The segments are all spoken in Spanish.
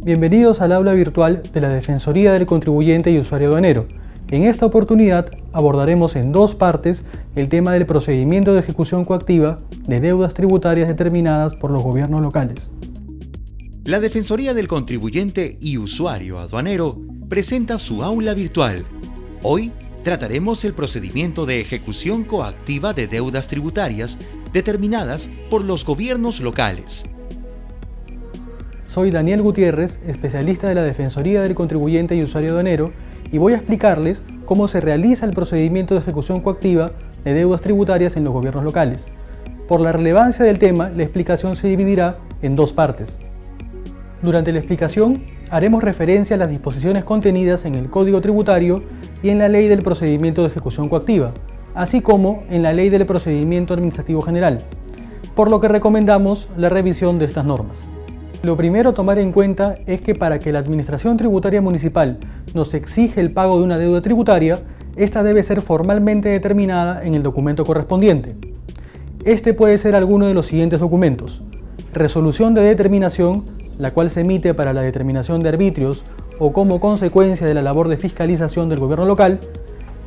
Bienvenidos al aula virtual de la Defensoría del Contribuyente y Usuario Aduanero. En esta oportunidad abordaremos en dos partes el tema del procedimiento de ejecución coactiva de deudas tributarias determinadas por los gobiernos locales. La Defensoría del Contribuyente y Usuario Aduanero presenta su aula virtual. Hoy trataremos el procedimiento de ejecución coactiva de deudas tributarias determinadas por los gobiernos locales. Soy Daniel Gutiérrez, especialista de la Defensoría del Contribuyente y Usuario Aduanero, y voy a explicarles cómo se realiza el procedimiento de ejecución coactiva de deudas tributarias en los gobiernos locales. Por la relevancia del tema, la explicación se dividirá en dos partes. Durante la explicación, haremos referencia a las disposiciones contenidas en el Código Tributario y en la Ley del Procedimiento de Ejecución Coactiva, así como en la Ley del Procedimiento Administrativo General, por lo que recomendamos la revisión de estas normas. Lo primero a tomar en cuenta es que para que la Administración Tributaria Municipal nos exige el pago de una deuda tributaria, esta debe ser formalmente determinada en el documento correspondiente. Este puede ser alguno de los siguientes documentos: resolución de determinación, la cual se emite para la determinación de arbitrios o como consecuencia de la labor de fiscalización del gobierno local;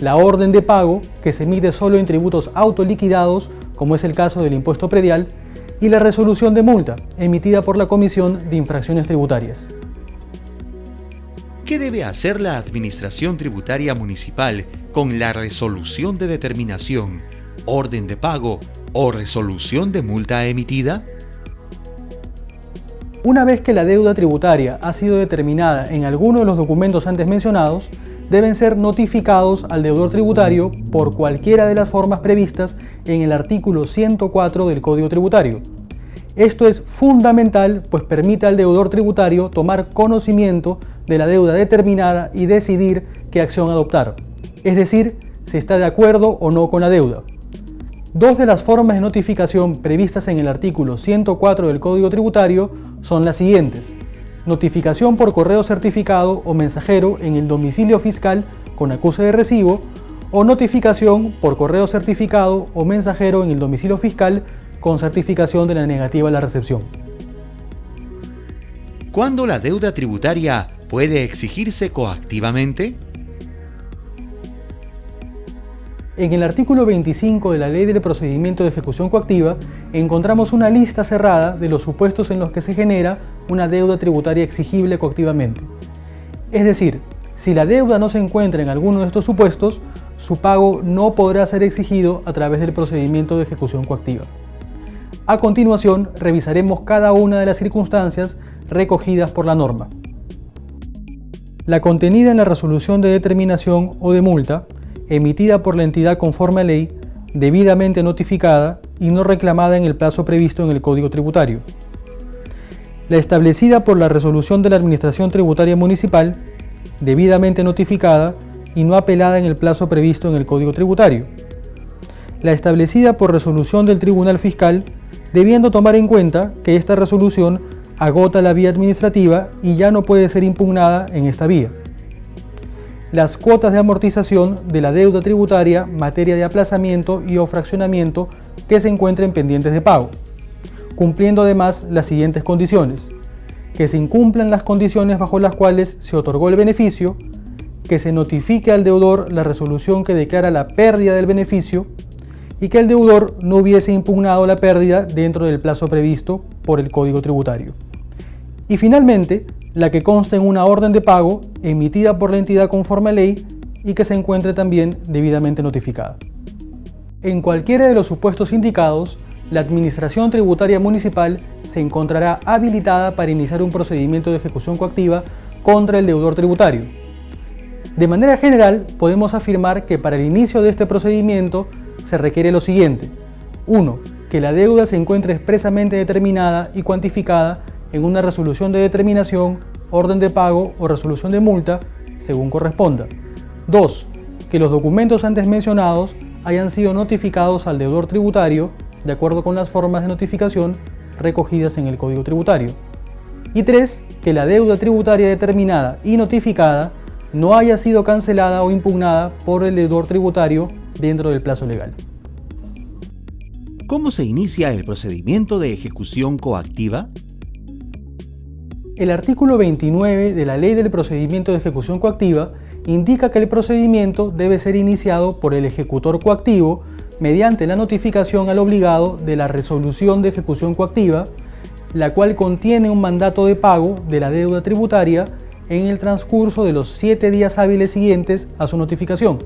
la orden de pago, que se emite solo en tributos autoliquidados, como es el caso del impuesto predial; y la resolución de multa, emitida por la Comisión de Infracciones Tributarias. ¿Qué debe hacer la Administración Tributaria Municipal con la resolución de determinación, orden de pago o resolución de multa emitida? Una vez que la deuda tributaria ha sido determinada en alguno de los documentos antes mencionados, deben ser notificados al deudor tributario por cualquiera de las formas previstas en el artículo 104 del Código Tributario. Esto es fundamental, pues permite al deudor tributario tomar conocimiento de la deuda determinada y decidir qué acción adoptar, es decir, si está de acuerdo o no con la deuda. Dos de las formas de notificación previstas en el artículo 104 del Código Tributario son las siguientes: notificación por correo certificado o mensajero en el domicilio fiscal con acuse de recibo, o notificación por correo certificado o mensajero en el domicilio fiscal con certificación de la negativa a la recepción. ¿Cuándo la deuda tributaria puede exigirse coactivamente? En el artículo 25 de la Ley del Procedimiento de Ejecución Coactiva encontramos una lista cerrada de los supuestos en los que se genera una deuda tributaria exigible coactivamente. Es decir, si la deuda no se encuentra en alguno de estos supuestos, su pago no podrá ser exigido a través del procedimiento de ejecución coactiva. A continuación, revisaremos cada una de las circunstancias recogidas por la norma. La contenida en la resolución de determinación o de multa, emitida por la entidad conforme a ley, debidamente notificada y no reclamada en el plazo previsto en el Código Tributario. La establecida por la resolución de la Administración Tributaria Municipal, debidamente notificada y no apelada en el plazo previsto en el Código Tributario. La establecida por resolución del Tribunal Fiscal, debiendo tomar en cuenta que esta resolución agota la vía administrativa y ya no puede ser impugnada en esta vía. Las cuotas de amortización de la deuda tributaria, materia de aplazamiento y o fraccionamiento que se encuentren pendientes de pago, cumpliendo además las siguientes condiciones: que se incumplan las condiciones bajo las cuales se otorgó el beneficio, que se notifique al deudor la resolución que declara la pérdida del beneficio y que el deudor no hubiese impugnado la pérdida dentro del plazo previsto por el Código Tributario. Y finalmente, la que conste en una orden de pago emitida por la entidad conforme a ley y que se encuentre también debidamente notificada. En cualquiera de los supuestos indicados, la Administración Tributaria Municipal se encontrará habilitada para iniciar un procedimiento de ejecución coactiva contra el deudor tributario. De manera general, podemos afirmar que para el inicio de este procedimiento se requiere lo siguiente: 1. Que la deuda se encuentre expresamente determinada y cuantificada en una resolución de determinación, orden de pago o resolución de multa, según corresponda. 2. Que los documentos antes mencionados hayan sido notificados al deudor tributario de acuerdo con las formas de notificación recogidas en el Código Tributario. Y 3. Que la deuda tributaria determinada y notificada no haya sido cancelada o impugnada por el deudor tributario dentro del plazo legal. ¿Cómo se inicia el procedimiento de ejecución coactiva? El artículo 29 de la Ley del Procedimiento de Ejecución Coactiva indica que el procedimiento debe ser iniciado por el ejecutor coactivo mediante la notificación al obligado de la resolución de ejecución coactiva, la cual contiene un mandato de pago de la deuda tributaria en el transcurso de los 7 días hábiles siguientes a su notificación,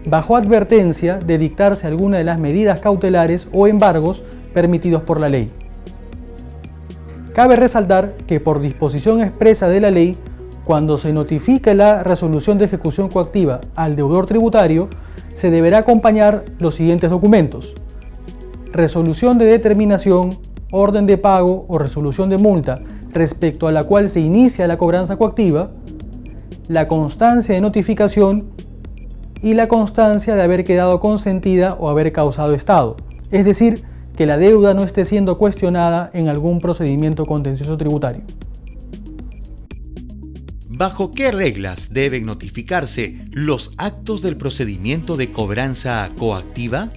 bajo advertencia de dictarse alguna de las medidas cautelares o embargos permitidos por la ley. Cabe resaltar que por disposición expresa de la ley, cuando se notifique la resolución de ejecución coactiva al deudor tributario, se deberá acompañar los siguientes documentos: resolución de determinación, orden de pago o resolución de multa respecto a la cual se inicia la cobranza coactiva, la constancia de notificación y la constancia de haber quedado consentida o haber causado estado, es decir, que la deuda no esté siendo cuestionada en algún procedimiento contencioso tributario. ¿Bajo qué reglas deben notificarse los actos del procedimiento de cobranza coactiva?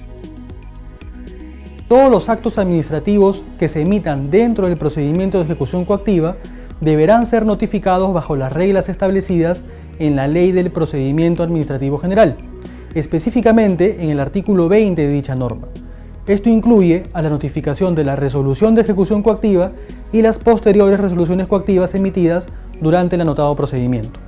Todos los actos administrativos que se emitan dentro del procedimiento de ejecución coactiva deberán ser notificados bajo las reglas establecidas en la Ley del Procedimiento Administrativo General, específicamente en el artículo 20 de dicha norma. Esto incluye a la notificación de la resolución de ejecución coactiva y las posteriores resoluciones coactivas emitidas durante el anotado procedimiento.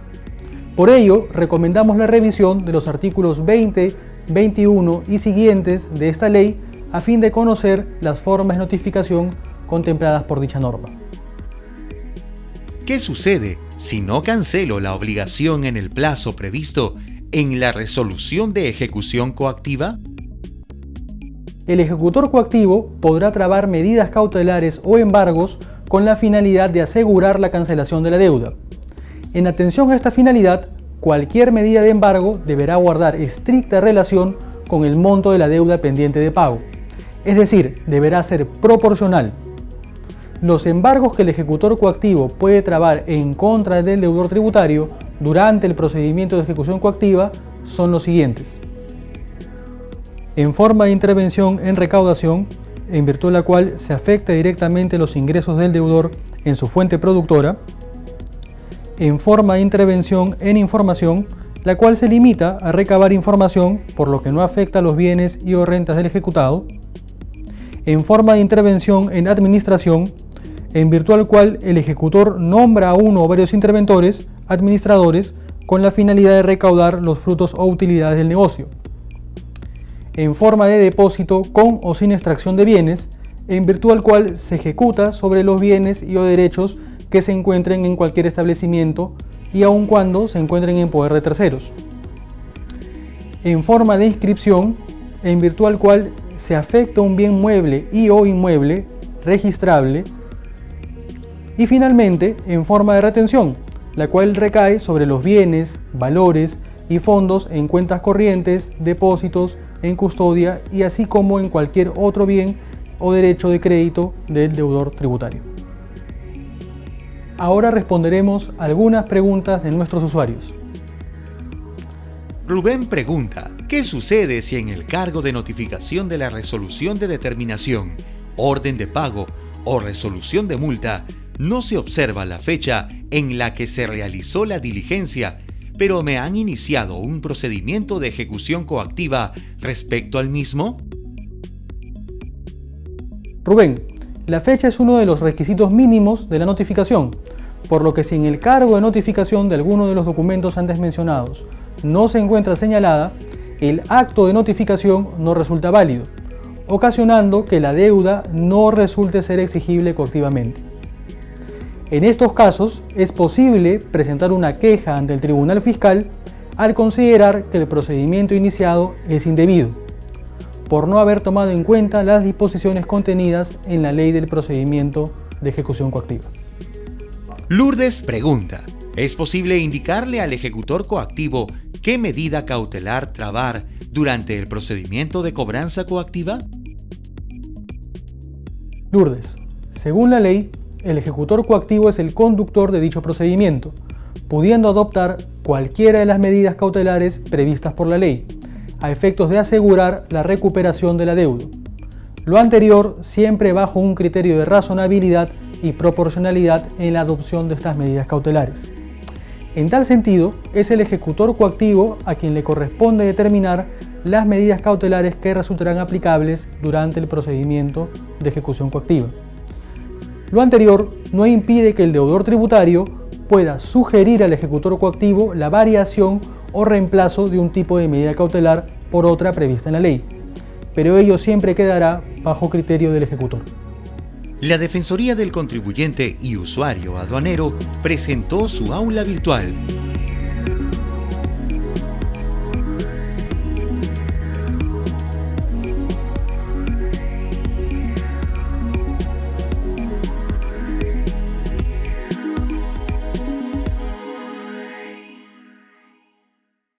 Por ello, recomendamos la revisión de los artículos 20, 21 y siguientes de esta ley a fin de conocer las formas de notificación contempladas por dicha norma. ¿Qué sucede si no cancelo la obligación en el plazo previsto en la resolución de ejecución coactiva? El ejecutor coactivo podrá trabar medidas cautelares o embargos con la finalidad de asegurar la cancelación de la deuda. En atención a esta finalidad, cualquier medida de embargo deberá guardar estricta relación con el monto de la deuda pendiente de pago, es decir, deberá ser proporcional. Los embargos que el ejecutor coactivo puede trabar en contra del deudor tributario durante el procedimiento de ejecución coactiva son los siguientes: en forma de intervención en recaudación, en virtud de la cual se afecta directamente los ingresos del deudor en su fuente productora; en forma de intervención en información, la cual se limita a recabar información por lo que no afecta a los bienes y o rentas del ejecutado; en forma de intervención en administración, en virtud del cual el ejecutor nombra a uno o varios interventores, administradores, con la finalidad de recaudar los frutos o utilidades del negocio; en forma de depósito con o sin extracción de bienes, en virtud del cual se ejecuta sobre los bienes y o derechos que se encuentren en cualquier establecimiento y aun cuando se encuentren en poder de terceros; en forma de inscripción, en virtud del cual se afecta un bien mueble y o inmueble registrable; y finalmente en forma de retención, la cual recae sobre los bienes, valores y fondos en cuentas corrientes, depósitos, en custodia y así como en cualquier otro bien o derecho de crédito del deudor tributario. Ahora responderemos algunas preguntas de nuestros usuarios. Rubén pregunta: ¿qué sucede si en el cargo de notificación de la resolución de determinación, orden de pago o resolución de multa no se observa la fecha en la que se realizó la diligencia, pero me han iniciado un procedimiento de ejecución coactiva respecto al mismo? Rubén, la fecha es uno de los requisitos mínimos de la notificación, por lo que si en el cargo de notificación de alguno de los documentos antes mencionados no se encuentra señalada, el acto de notificación no resulta válido, ocasionando que la deuda no resulte ser exigible coactivamente. En estos casos, es posible presentar una queja ante el Tribunal Fiscal al considerar que el procedimiento iniciado es indebido, por no haber tomado en cuenta las disposiciones contenidas en la Ley del Procedimiento de Ejecución Coactiva. Lourdes pregunta: ¿es posible indicarle al ejecutor coactivo qué medida cautelar trabar durante el procedimiento de cobranza coactiva? Lourdes, según la ley, el ejecutor coactivo es el conductor de dicho procedimiento, pudiendo adoptar cualquiera de las medidas cautelares previstas por la ley, a efectos de asegurar la recuperación del adeudo. Lo anterior siempre bajo un criterio de razonabilidad y proporcionalidad en la adopción de estas medidas cautelares. En tal sentido, es el ejecutor coactivo a quien le corresponde determinar las medidas cautelares que resultarán aplicables durante el procedimiento de ejecución coactiva. Lo anterior no impide que el deudor tributario pueda sugerir al ejecutor coactivo la variación o reemplazo de un tipo de medida cautelar por otra prevista en la ley, pero ello siempre quedará bajo criterio del ejecutor. La Defensoría del Contribuyente y Usuario Aduanero presentó su aula virtual.